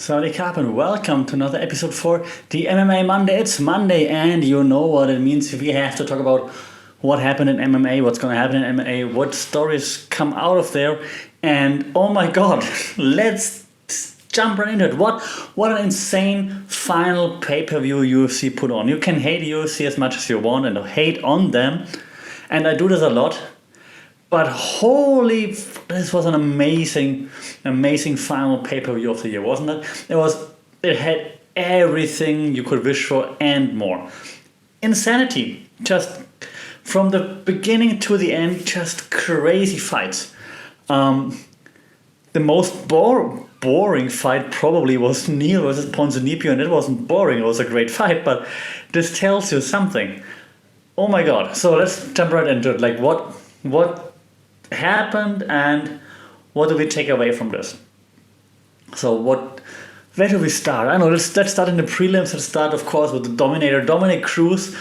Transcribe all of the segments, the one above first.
Sawadee Krap and welcome to another episode for the MMA Monday. It's Monday and you know what it means. We have to talk about what happened in MMA, what's going to happen in MMA, what stories come out of there. And oh my god, let's jump right into it. What an insane final pay-per-view UFC put on. You can hate UFC as much as you want and hate on them. And I do this a lot. But this was an amazing final pay-per-view of the year, wasn't it? It had everything you could wish for and more. Insanity, just from the beginning to the end, just crazy fights. The most boring fight probably was Neil versus Ponzinibbio, and it wasn't boring, it was a great fight, but this tells you something. Oh my god, so let's jump right into it. Like what happened and what do we take away from this? So where do we start? I don't know, let's start in the prelims. Let's start, of course, with the Dominator. Dominick Cruz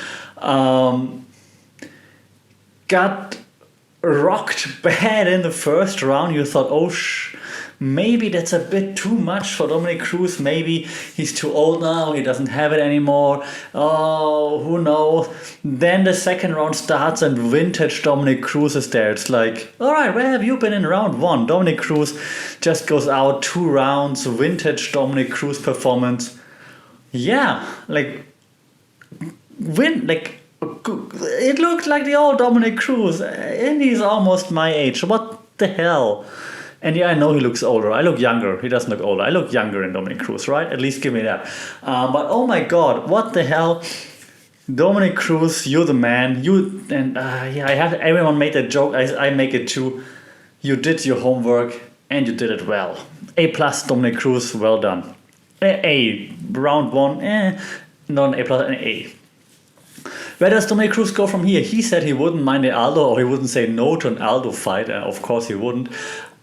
got rocked bad in the first round. You thought, maybe that's a bit too much for Dominick Cruz. Maybe he's too old now, he doesn't have it anymore. Oh, who knows? Then the second round starts and vintage Dominick Cruz is there. It's like, alright, where have you been in round one? Dominick Cruz just goes out 2 rounds, vintage Dominick Cruz performance. Yeah, it looked like the old Dominick Cruz, and he's almost my age. What the hell? And yeah, I know he looks older. I look younger. He doesn't look older. I look younger in Dominick Cruz, right? At least give me that. But oh my god, what the hell? Dominick Cruz, you're the man. Everyone made that joke. I make it too. You did your homework and you did it well. A+, Dominick Cruz, well done. A, round one, not an A+, an A. Where does Dominick Cruz go from here? He said he wouldn't mind the Aldo, or he wouldn't say no to an Aldo fight. Of course he wouldn't.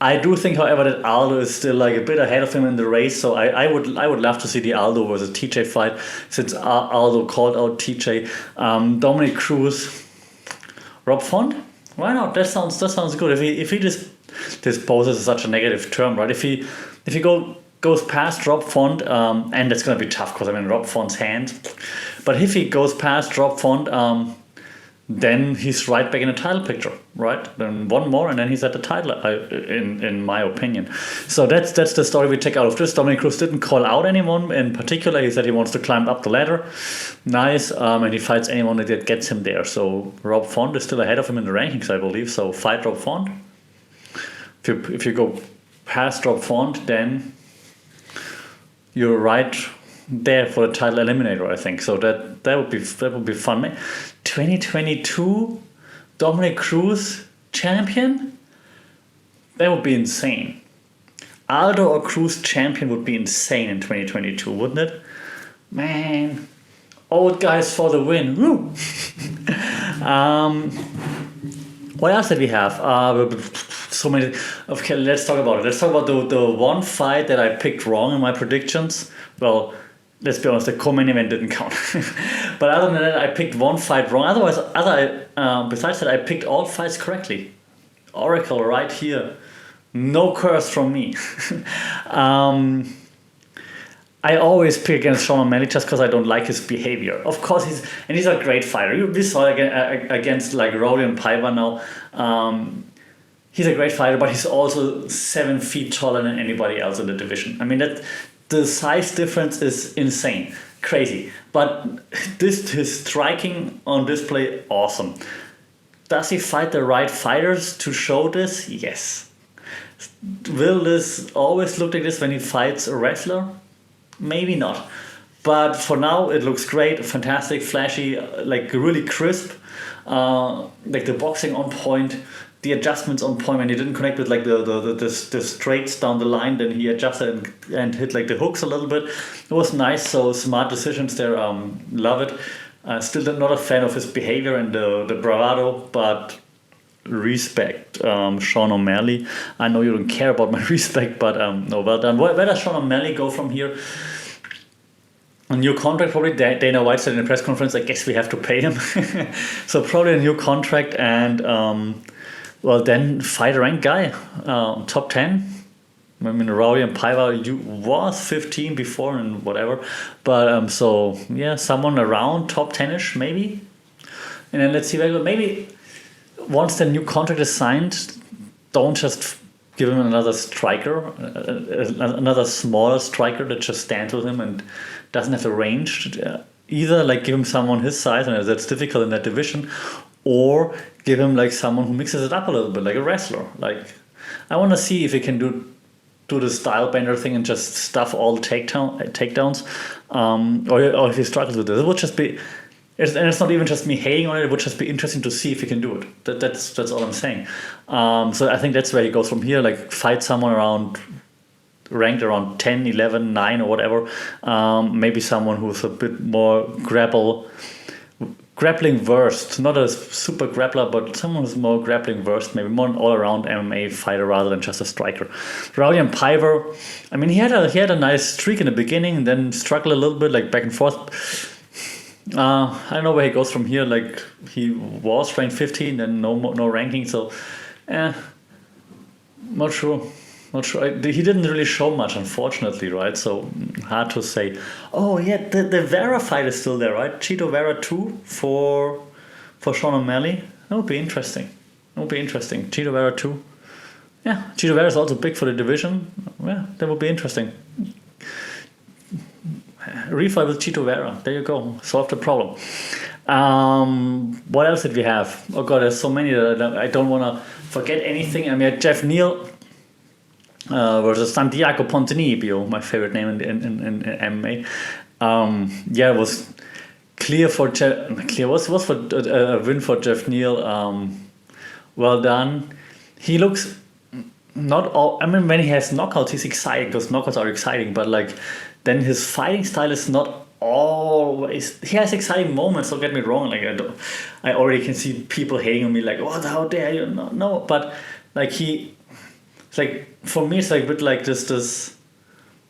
I do think, however, that Aldo is still a bit ahead of him in the race. So I would love to see the Aldo versus TJ fight, since Aldo called out TJ. Dominick Cruz, Rob Font? Why not? That sounds good. If he disposes is such a negative term, right? If he goes past Rob Font, and it's gonna be tough because Rob Font's hands. But if he goes past Rob Font, then he's right back in the title picture, right? Then one more, and then he's at the title, in my opinion. So that's the story we take out of this. Dominick Cruz didn't call out anyone in particular. He said he wants to climb up the ladder. Nice, and he fights anyone that gets him there. So Rob Font is still ahead of him in the rankings, I believe. So fight Rob Font. If you go past Rob Font, then you're right there for the title eliminator, I think. So that would be fun. 2022 Dominick Cruz champion? That would be insane. Aldo or Cruz champion would be insane in 2022, wouldn't it? Man, old guys for the win. Woo! What else did we have? So many. Okay, let's talk about it. Let's talk about the one fight that I picked wrong in my predictions. Well, let's be honest, the co-main event didn't count. But other than that, I picked one fight wrong. Besides that, I picked all fights correctly. Oracle right here. No curse from me. I always pick against Sean O'Malley just because I don't like his behavior. Of course, he's a great fighter. We saw against Rodion Piper now. He's a great fighter, but he's also 7 feet taller than anybody else in the division. The size difference is insane, crazy. But his striking on display, awesome. Does he fight the right fighters to show this? Yes. Will this always look like this when he fights a wrestler? Maybe not. But for now, it looks great, fantastic, flashy, really crisp. The boxing on point. The adjustments on point. When he didn't connect with the straights down the line, then he adjusted and hit the hooks a little bit. It was nice. So smart decisions there. Love it. Still not a fan of his behavior and the bravado, but respect. Sean O'Malley. I know you don't care about my respect, but no, well done. Where does Sean O'Malley go from here? A new contract, probably. Dana White said in a press conference, I guess we have to pay him. So probably a new contract and. Well, then fight a ranked guy, top 10, I mean, Raulian Paiva was 15 before and whatever, but so yeah, someone around top 10ish maybe, and then let's see where maybe once the new contract is signed, don't just give him another striker, another smaller striker that just stands with him and doesn't have the range. Either like give him someone his size, and that's difficult in that division, or give him like someone who mixes it up a little bit, like a wrestler. Like I want to see if he can do the style bender thing and just stuff all the takedowns, or if he struggles with it. It would just be, and it's not even just me hating on it. It would just be interesting to see if he can do it. That's all I'm saying. So I think that's where he goes from here. Like fight someone ranked around 10, 11, 9 or whatever. Maybe someone who's a bit more grappling versed, not a super grappler, but someone who's more grappling versed, maybe more an all-around MMA fighter rather than just a striker. Raulian Paiva, I mean, he had a nice streak in the beginning and then struggled a little bit, like back and forth. I don't know where he goes from here. Like he was ranked 15 and no ranking, so not sure. He didn't really show much, unfortunately, right? So hard to say. Oh yeah, the Vera fight is still there, right? Chito Vera 2 for Sean O'Malley. That would be interesting. Chito Vera 2. Yeah, Chito Vera is also big for the division. Yeah, that would be interesting. Refight with Chito Vera. There you go. Solve the problem. What else did we have? Oh god, there's so many that I don't want to forget anything. I mean, Jeff Neal versus Santiago Ponzinibbio, my favorite name in MMA. Yeah, it was clear for was for a win for Jeff Neal. Well done. He looks not all. I mean, when he has knockouts, he's exciting because knockouts are exciting. But like, then his fighting style is not always. He has exciting moments. Don't get me wrong. Like I already can see people hating on me. Like, oh, how dare you? No. But like it's like for me, it's like a bit like this,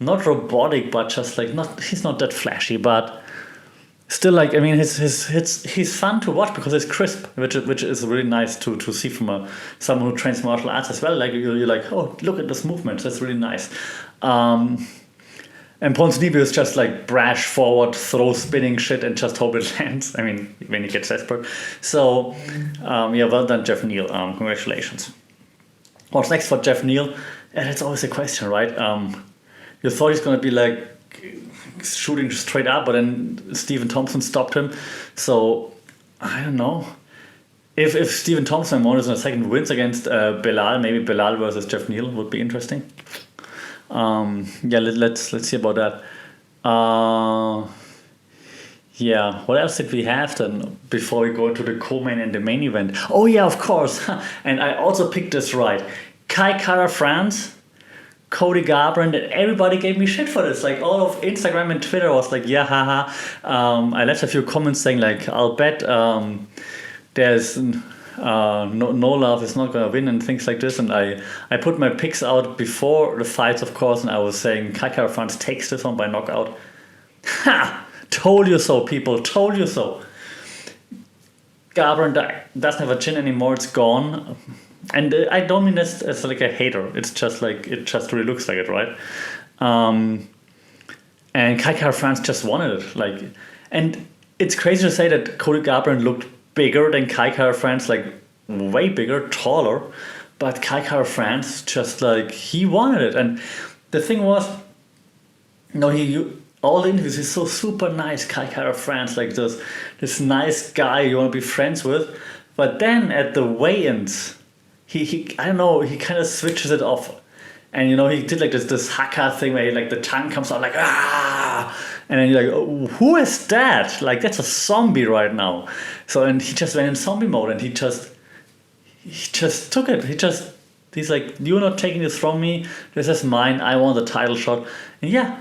not robotic, but just like not. He's not that flashy, but still, like I mean, he's fun to watch because it's crisp, which is really nice to see from someone who trains martial arts as well. Like you're like, oh, look at this movement. That's really nice. And Ponzinibbio is just like brash forward, throw spinning shit and just hope it lands. I mean, when he gets desperate. So, yeah, well done, Jeff Neal. Congratulations. What's next for Jeff Neal? And it's always a question, right? You thought he's going to be like shooting straight up, but then Stephen Thompson stopped him. So, I don't know. If Stephen Thompson won in a second wins against Belal, maybe Belal versus Jeff Neal would be interesting. Yeah, let's see about that. Yeah, what else did we have then before we go into the co-main and the main event? Oh yeah, of course. And I also picked this right. Kai Kara France, Cody Garbrandt, and everybody gave me shit for this. Like all of Instagram and Twitter was like, yeah, haha. I left a few comments saying like, I'll bet there's no love is not gonna win and things like this. And I put my picks out before the fights, of course, and I was saying Kai Kara France takes this one by knockout. Ha! Told you so, people. Told you so. Garbrandt doesn't have a chin anymore. It's gone. And I don't mean this as like a hater. It's just like, it just really looks like it, right? And Kai Kara France just wanted it. Like, and it's crazy to say that Cody Garbrandt looked bigger than Kai Kara France, like way bigger, taller. But Kai Kara France just like, he wanted it. And the thing was, all the interviews, he's so super nice, Kai Kara France, like this nice guy you want to be friends with. But then at the weigh-ins, he I don't know, he kind of switches it off. And he did like this haka thing where like the tongue comes out like, ah! And then you're like, oh, who is that? Like, that's a zombie right now. So, and he just went in zombie mode and he just took it. He's like, you're not taking this from me. This is mine. I want the title shot. And yeah,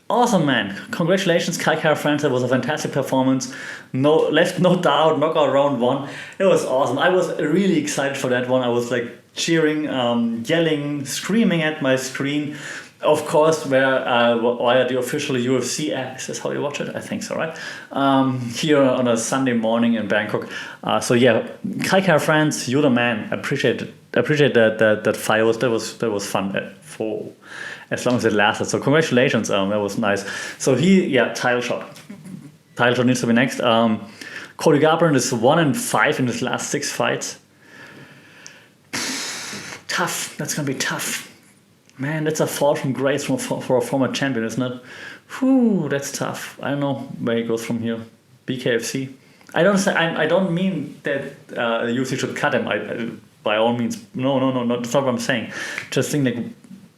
awesome, man. Congratulations, Kai Kara France. That was a fantastic performance. Left no doubt. Knockout round 1. It was awesome. I was really excited for that one. I was like cheering, yelling, screaming at my screen. Of course, via the official UFC app. Is this how you watch it? I think so, right? Here on a Sunday morning in Bangkok. So yeah, Kai Kara France, you're the man. Appreciate that fight that was fun for as long as it lasted. So congratulations, that was nice. So title shot. Title shot needs to be next. Cody Garbrandt is 1-5 in his last 6 fights. Tough. That's gonna be tough. Man, that's a fall from grace for a former champion, isn't it? Whew, that's tough. I don't know where he goes from here. BKFC. I don't mean that UFC should cut him. By all means, no, that's not what I'm saying. Just think like,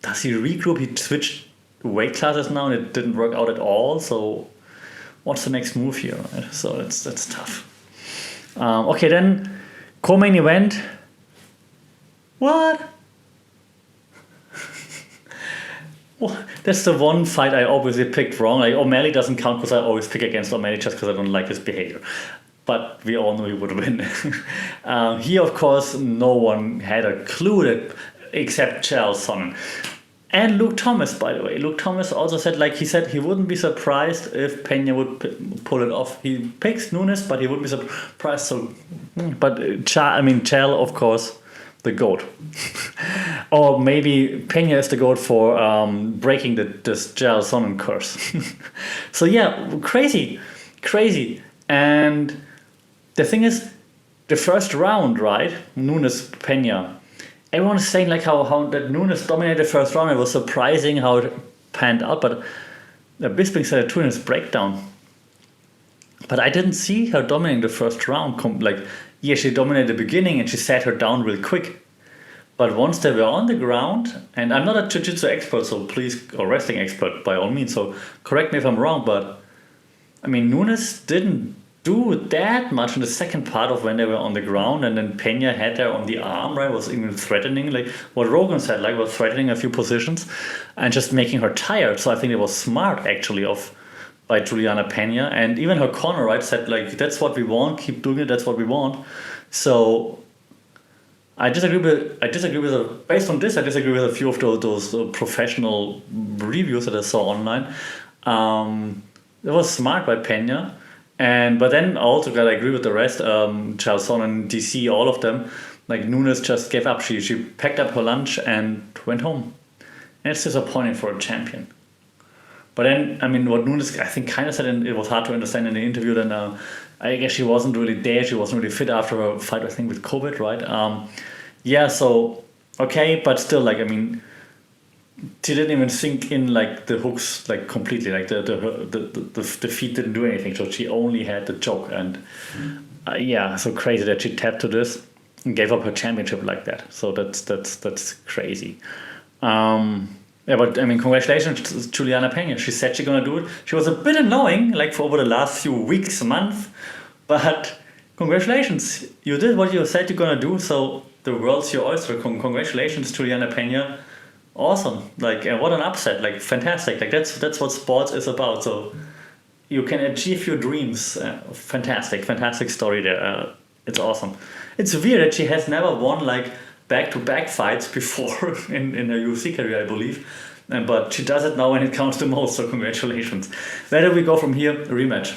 does he regroup? He switched weight classes now, and it didn't work out at all. So, what's the next move here? Right? So that's tough. Okay, then co-main event. What? Well, that's the one fight I obviously picked wrong. Like O'Malley doesn't count because I always pick against O'Malley just because I don't like his behavior. But we all know he would win. Here, of course, no one had a clue except Charles Sonnen. And Luke Thomas, by the way. Luke Thomas also said he wouldn't be surprised if Pena would pull it off. He picks Nunes, but he wouldn't be surprised. So, but Chal, of course, the GOAT. Or maybe Pena is the GOAT for breaking this Charles Sonnen curse. So yeah, crazy. And the thing is, the first round, right? Nunes Pena. Everyone is saying how that Nunes dominated the first round. It was surprising how it panned out, but Bisping said it too in his breakdown. But I didn't see her dominating the first round. She dominated the beginning and she sat her down real quick. But once they were on the ground, and I'm not a jiu-jitsu expert, so please, or wrestling expert by all means, so correct me if I'm wrong, but Nunes didn't do that much in the second part of when they were on the ground, and then Pena had her on the arm, right? Was even threatening, like what Rogan said, was threatening a few positions and just making her tired. So I think it was smart actually by Juliana Pena, and even her corner, right, said that's what we want, keep doing it, that's what we want. So I disagree with based on this. I disagree with a few of those professional reviews that I saw online. It was smart by Pena. But then also I agree with the rest, Charles Sonnen, DC, all of them, Nunes just gave up. She packed up her lunch and went home. And it's disappointing for a champion. But then, what Nunes, I think, kind of said, and it was hard to understand in the interview, then I guess she wasn't really there. She wasn't really fit after her fight, I think, with COVID, right? So, okay, but still, she didn't even sink in the hooks completely. The feet didn't do anything, so she only had the choke. And so crazy that she tapped to this and gave up her championship like that. So that's crazy. But congratulations to Juliana Pena. She said she's gonna do it. She was a bit annoying, for over the last few weeks, months, but congratulations. You did what you said you're gonna do. So the world's your oyster. Congratulations, Juliana Pena. Awesome. What an upset. Fantastic. That's what sports is about. So you can achieve your dreams. Fantastic story there. It's awesome. It's weird that she has never won back-to-back fights before in her UFC career, I believe. But she does it now when it counts the most, so congratulations. Where do we go from here? A rematch.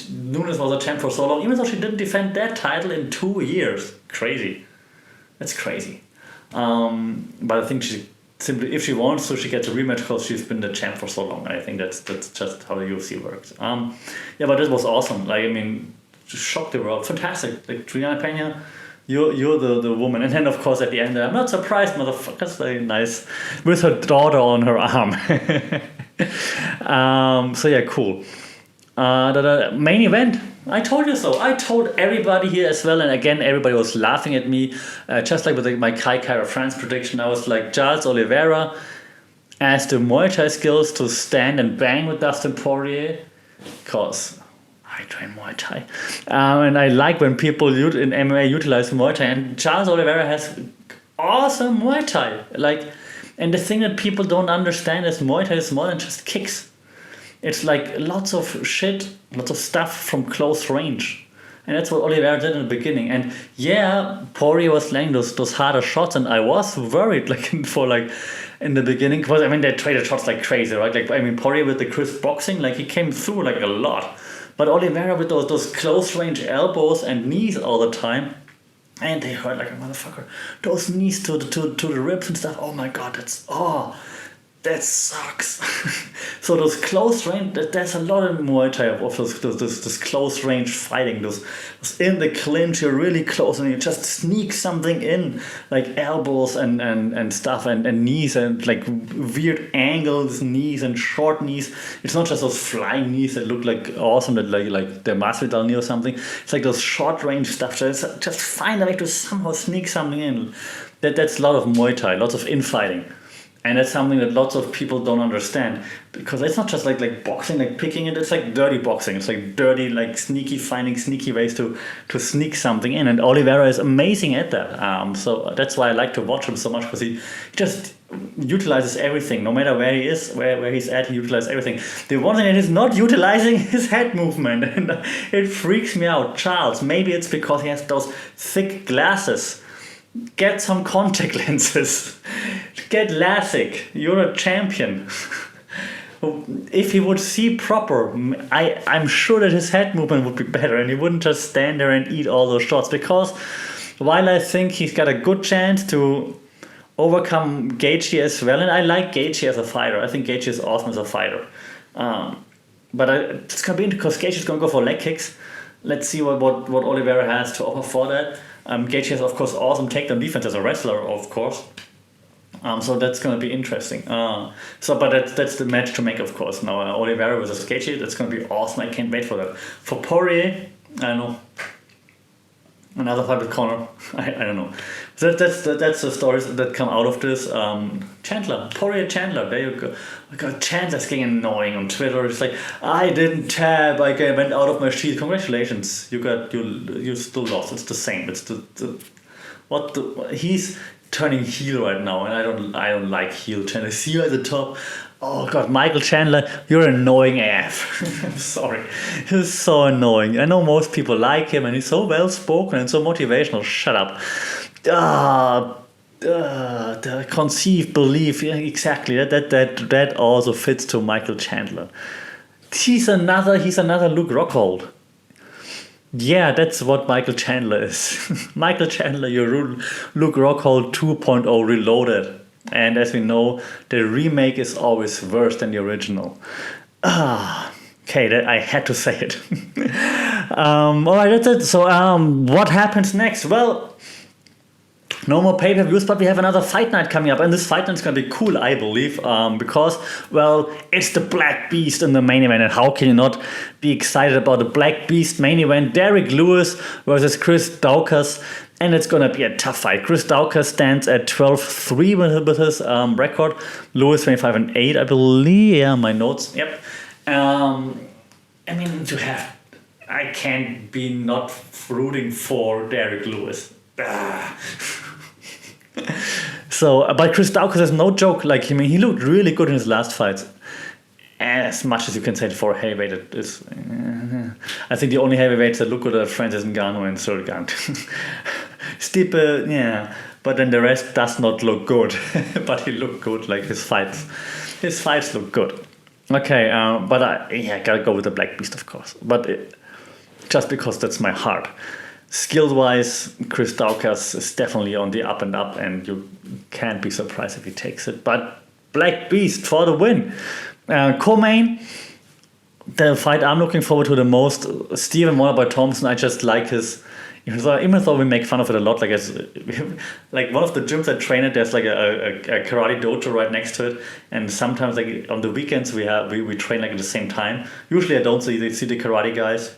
Nunes was a champ for so long, even though she didn't defend that title in 2 years. Crazy. That's crazy. But I think she simply, if she wants to, she gets a rematch because she's been the champ for so long. I think that's just how the UFC works. But this was awesome. Shocked the world. Fantastic. Juliana Pena, you're the woman. And then of course at the end, I'm not surprised, motherfuckers. Very nice, with her daughter on her arm. Cool. The main event. I told you so. I told everybody here as well, and again, everybody was laughing at me. Just like with my Kai Kara France prediction, I was like, Charles Oliveira has the Muay Thai skills to stand and bang with Dustin Poirier, because I train Muay Thai. And I like when people in MMA utilize Muay Thai, and Charles Oliveira has awesome Muay Thai. And the thing that people don't understand is Muay Thai is more than just kicks. It's lots of shit, lots of stuff from close range. And that's what Oliveira did in the beginning. And yeah, Poirier was laying those harder shots, and I was worried in the beginning, because they traded shots like crazy, right? Poirier with the crisp boxing, he came through a lot. But Oliveira with those close range elbows and knees all the time, and they hurt like a motherfucker. Those knees to the ribs and stuff. Oh my god, that sucks. So those close range, there's a lot of Muay Thai of this close range fighting. Those in the clinch, you're really close and you just sneak something in, like elbows and stuff and knees and like weird angles, knees and short knees. It's not just those flying knees that look like awesome, that like the Masvidal knee or something. It's like those short range stuff. Just find a way to somehow sneak something in. That's a lot of Muay Thai, lots of infighting. And that's something that lots of people don't understand, because it's not just like boxing, like picking it. It's like dirty boxing. It's like dirty, like finding sneaky ways to sneak something in. And Oliveira is amazing at that. So that's why I like to watch him so much, because he just utilizes everything, no matter where he is, where he's at. He utilizes everything. The one thing that is not utilizing his head movement, and it freaks me out. Charles, maybe it's because he has those thick glasses. Get some contact lenses. Get LASIK. You're a champion. If he would see proper, I'm sure that his head movement would be better and he wouldn't just stand there and eat all those shots. Because while I think he's got a good chance to overcome Gaethje as well, and I like Gaethje as a fighter. I think Gaethje is awesome as a fighter. But it's going to be interesting because Gaethje is going to go for leg kicks. Let's see what Oliveira has to offer for that. Gaethje has, of course, awesome takedown defense as a wrestler, of course. So that's going to be interesting. But that's the match to make, of course. Now, Oliveira versus Gaethje, that's going to be awesome. I can't wait for that. For Poirier, I don't know. Another fight with Conor, I don't know. So that's the stories that come out of this. Poirier Chandler, there you go. Oh God, Chandler's getting annoying on Twitter. It's like, I didn't tab, I went out of my sheet. Congratulations, you still lost. It's the same. It's he's turning heel right now, and I don't like heel Chandler. See you at the top. Oh God, Michael Chandler, you're annoying AF. I'm sorry. He's so annoying. I know most people like him and he's so well spoken and so motivational. Shut up. The conceived belief, yeah, exactly. That also fits to Michael Chandler. He's another Luke Rockhold. Yeah, that's what Michael Chandler is. Michael Chandler, you're Luke Rockhold 2.0 reloaded. And as we know, the remake is always worse than the original. Okay, I had to say it. All right, that's it. So, what happens next? Well, no more pay-per-views, but we have another fight night coming up. And this fight night is going to be cool, I believe, because, well, it's the Black Beast in the main event. And how can you not be excited about the Black Beast main event? Derek Lewis versus Chris Daukaus. And it's going to be a tough fight. Chris Daukaus stands at 12-3 with his record. Lewis 25-8, I believe. Yeah, my notes. Yep. I mean, I can't be not rooting for Derek Lewis. So, but Chris Daukaus is no joke. Like, I mean, he looked really good in his last fights. As much as you can say for heavyweight, it is. I think the only heavyweights that look good are Francis Ngannou and Sergant. Stipe, yeah, but then the rest does not look good. But he looked good, like his fights look good. Okay, but I gotta go with the Black Beast, of course. But just because that's my heart. Skill-wise, Chris Daukaus is definitely on the up and up, and you can't be surprised if he takes it. But Black Beast for the win. Co-main, the fight I'm looking forward to the most, Stephen Wonderboy Thompson. I just like his. Even though we make fun of it a lot, like one of the gyms I train at, there's like a karate dojo right next to it, and sometimes like on the weekends we train like at the same time. Usually I don't see the karate guys,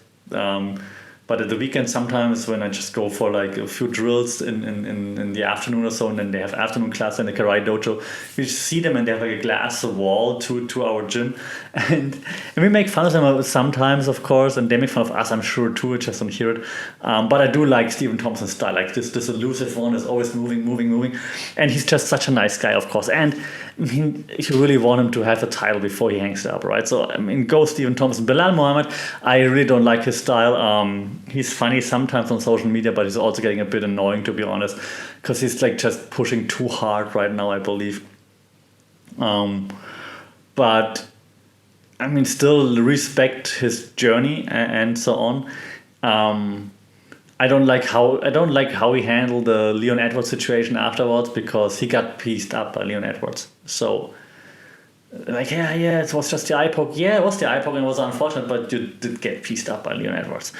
but at the weekend sometimes when I just go for like a few drills in the afternoon or so, and then they have afternoon class in the karate dojo, we just see them and they have like a glass wall to our gym, and we make fun of them sometimes, of course, and they make fun of us, I'm sure too. We just don't hear it, but I do like Stephen Thompson's style. Like this elusive one is always moving, and he's just such a nice guy, of course. And I mean, you really want him to have a title before he hangs it up, right? So I mean, go Stephen Thompson. Bilal Muhammad, I really don't like his style. He's funny sometimes on social media, but he's also getting a bit annoying, to be honest, because he's like just pushing too hard right now, I believe. But I mean, still respect his journey and so on. I don't like how he handled the Leon Edwards situation afterwards, because he got pieced up by Leon Edwards. So, like, yeah, it was just the eye poke. Yeah, it was the eye poke and it was unfortunate, but you did get pieced up by Leon Edwards.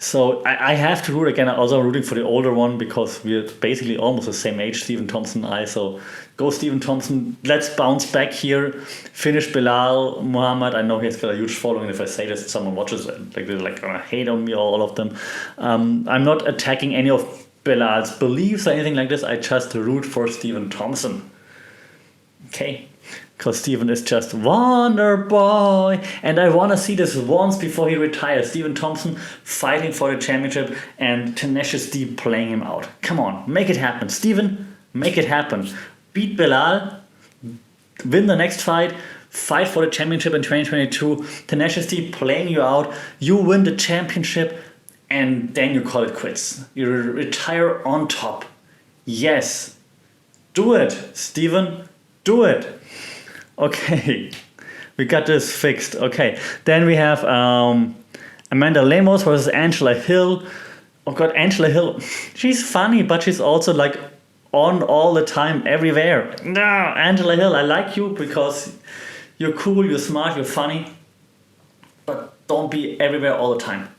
So I have to root again. Also, I'm rooting for the older one because we're basically almost the same age, Stephen Thompson and I. So go Stephen Thompson. Let's bounce back here. Finish Bilal Muhammad. I know he's got a huge following. If I say this, someone watches it. Like, they're like gonna hate on me, all of them. I'm not attacking any of Bilal's beliefs or anything like this. I just root for Stephen Thompson. Okay. Because Steven is just Wonder Boy. And I want to see this once before he retires. Stephen Thompson fighting for the championship and Tenacious D playing him out. Come on, make it happen. Steven, make it happen. Beat Bilal, win the next fight for the championship in 2022. Tenacious D playing you out. You win the championship and then you call it quits. You retire on top. Yes. Do it, Steven. Do it. Okay, we got this fixed. Okay, then we have Amanda Lemos versus Angela Hill. Oh God, Angela Hill, she's funny, but she's also like on all the time, everywhere. No, Angela Hill, I like you because you're cool, you're smart, you're funny, but don't be everywhere all the time.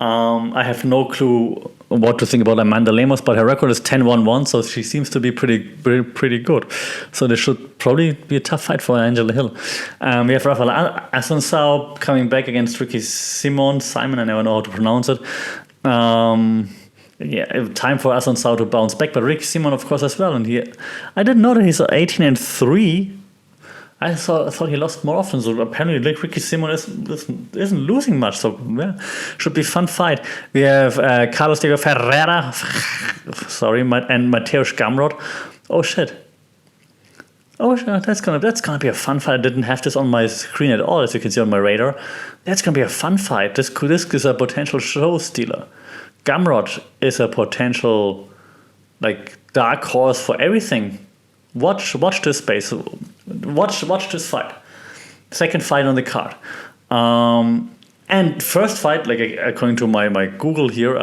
I have no clue what to think about Amanda Lemos, but her record is 10-1-1, so she seems to be pretty good. So this should probably be a tough fight for Angela Hill. We have Rafael Assunção coming back against Ricky Simon, I never know how to pronounce it. Time for Assunção to bounce back, but Ricky Simon, of course, as well. And I didn't know that he's 18-3. I thought he lost more often, so apparently Ricky Simon isn't losing much, so yeah, should be a fun fight. We have Carlos Diego Ferreira, and Mateusz Gamrot. Oh shit! That's gonna be a fun fight. I didn't have this on my screen at all, as you can see on my radar. That's gonna be a fun fight. This is a potential show stealer. Gamrot is a potential like dark horse for everything. Watch this space. Watch this fight. Second fight on the card. And first fight, like according to my Google here,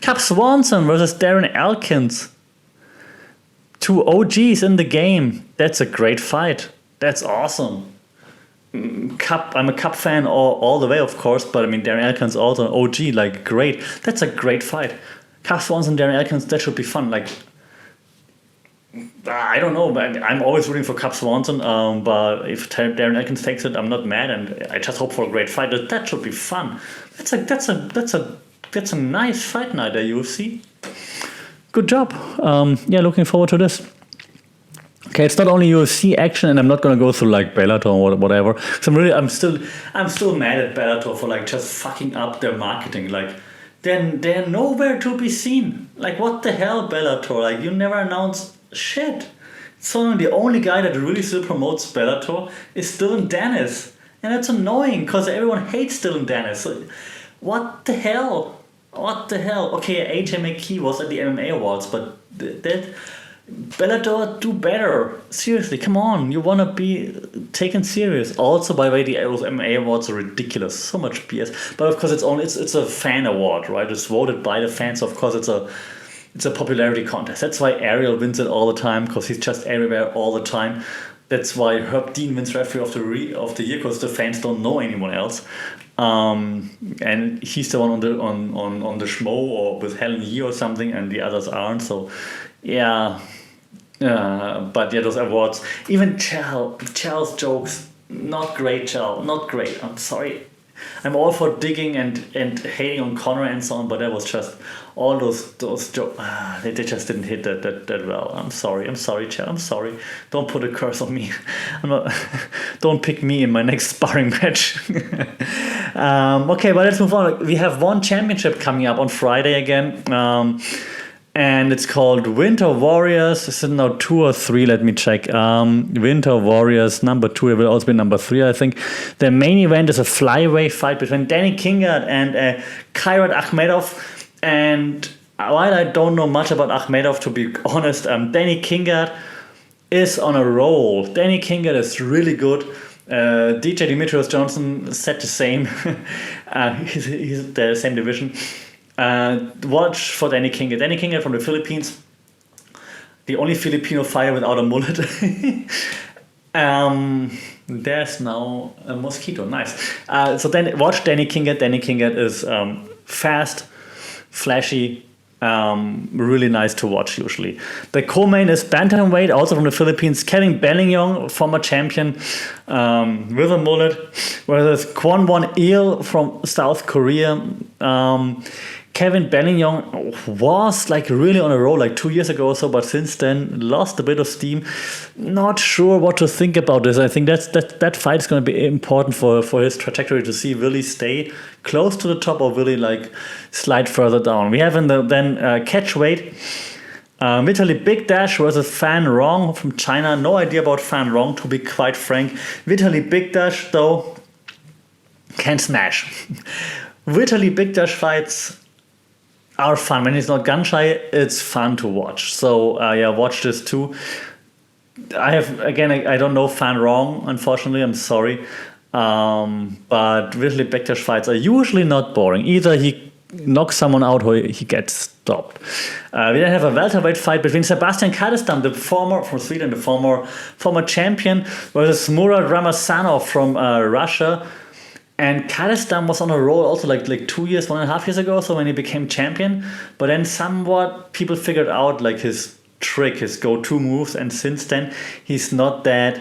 Cap Swanson versus Darren Elkins. Two OGs in the game. That's a great fight. That's awesome. I'm a Cup fan all the way, of course, but I mean Darren Elkins also an OG, like great. That's a great fight. Cap Swanson, Darren Elkins, that should be fun. Like, I don't know, but I'm always rooting for Cap Swanson. But if Darren Elkins takes it, I'm not mad, and I just hope for a great fight. That should be fun. That's a nice fight night at UFC. Good job. Looking forward to this. Okay, it's not only UFC action, and I'm not gonna go through like Bellator or whatever. So I'm still mad at Bellator for like just fucking up their marketing. Like, they're nowhere to be seen. Like, what the hell, Bellator? Like, you never announced shit. So the only guy that really still promotes Bellator is Dylan Dennis, and that's annoying because everyone hates Dylan Dennis. So, what the hell? Okay, AJ McKee was at the MMA Awards, but that Bellator, do better. Seriously, come on. You want to be taken serious. Also, by the way, those MMA awards are ridiculous. So much BS. But of course, it's a fan award, right? It's voted by the fans. So of course, it's a popularity contest. That's why Ariel wins it all the time, because he's just everywhere all the time. That's why Herb Dean wins referee of the year, because the fans don't know anyone else. And he's the one on the schmo or with Helen Yee or something, and the others aren't. So yeah. But yeah, those awards, even Chal's jokes, not great. Chal, not great. I'm sorry. I'm all for digging and hating on Conor and so on, but that was just all those jokes. They just didn't hit that well. I'm sorry, Chal. I'm sorry. Don't put a curse on me. Don't pick me in my next sparring match. Okay, but let's move on. We have one championship coming up on Friday again. And it's called Winter Warriors. Is it now 2 or 3? Let me check. Winter Warriors number 2. It will also be number 3, I think. The main event is a flyweight fight between Danny Kingard and Kairat Akhmedov. And while I don't know much about Akhmedov, to be honest, Danny Kingard is on a roll. Danny Kingard is really good. DJ Demetrius Johnson said the same. He's the same division. Watch for Danny Kinga. Danny Kinga from the Philippines. The only Filipino fighter without a mullet. There's now a mosquito. Nice. So then watch Danny Kinga. Danny Kinga is fast, flashy, really nice to watch usually. The co-main is bantamweight, also from the Philippines, Kevin Bellingham, former champion with a mullet, whereas Kwon Won-il from South Korea. Kevin Bellingham was like really on a roll like 2 years ago or so, but since then lost a bit of steam. Not sure what to think about this. I think that fight is going to be important for his trajectory to see, will he stay close to the top or will he like slide further down. We have in the catchweight Vitaly Bigdash versus Fan Rong from China. No idea about Fan Rong, to be quite frank. Vitaly Bigdash though can smash. Vitaly Bigdash fights are fun. When he's not gun shy, it's fun to watch. So watch this too. I don't know Fan Rong, unfortunately, I'm sorry. But Vitaly Bigdash fights are usually not boring. Either he knocks someone out or he gets stopped. We then have a welterweight fight between Sebastian Kadestam, the former from Sweden, the former champion, versus Murad Ramazanov from Russia. And Kadestam was on a roll also like 2 years, 1.5 years ago, so when he became champion. But then somewhat people figured out like his trick, his go-to moves, and since then he's not that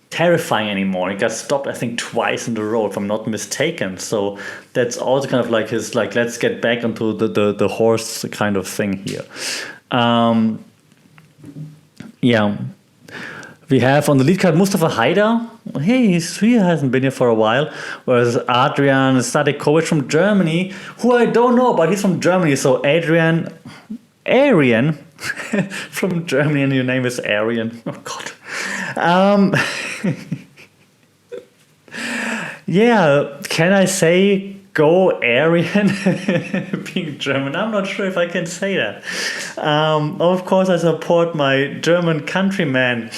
terrifying anymore. He got stopped I think twice in a row, if I'm not mistaken. So that's also kind of like his like let's get back onto the horse kind of thing here. We have on the lead card Mustafa Haidar. Hey, he hasn't been here for a while. Whereas Adrian Sadikovic from Germany, who I don't know, but he's from Germany. So Aryan from Germany, and your name is Aryan. Oh God. Can I say go Aryan? Being German, I'm not sure if I can say that. Of course, I support my German countryman.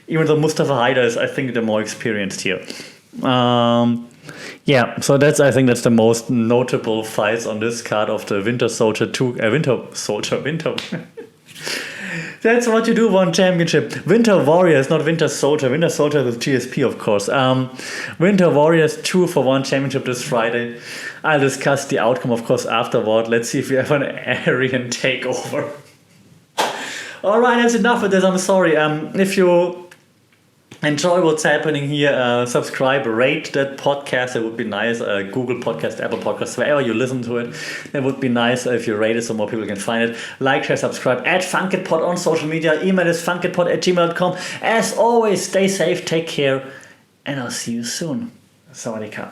Even though Mustafa Haidar is, I think, the more experienced here. So I think that's the most notable fights on this card of the Winter Soldier 2. Winter. That's what you do, one championship. Winter Warriors, not Winter Soldier. Winter Soldier with GSP, of course. Winter Warriors 2 for one championship this Friday. I'll discuss the outcome, of course, afterward. Let's see if we have an Aryan takeover. All right, that's enough of this. I'm sorry. If you enjoy what's happening here, subscribe, rate that podcast. It would be nice. Google Podcast, Apple Podcast, wherever you listen to it. It would be nice if you rate it so more people can find it. Like, share, subscribe. Add FunkitPod on social media. Email is funkitpod@gmail.com. As always, stay safe, take care, and I'll see you soon. Sawadee Ka.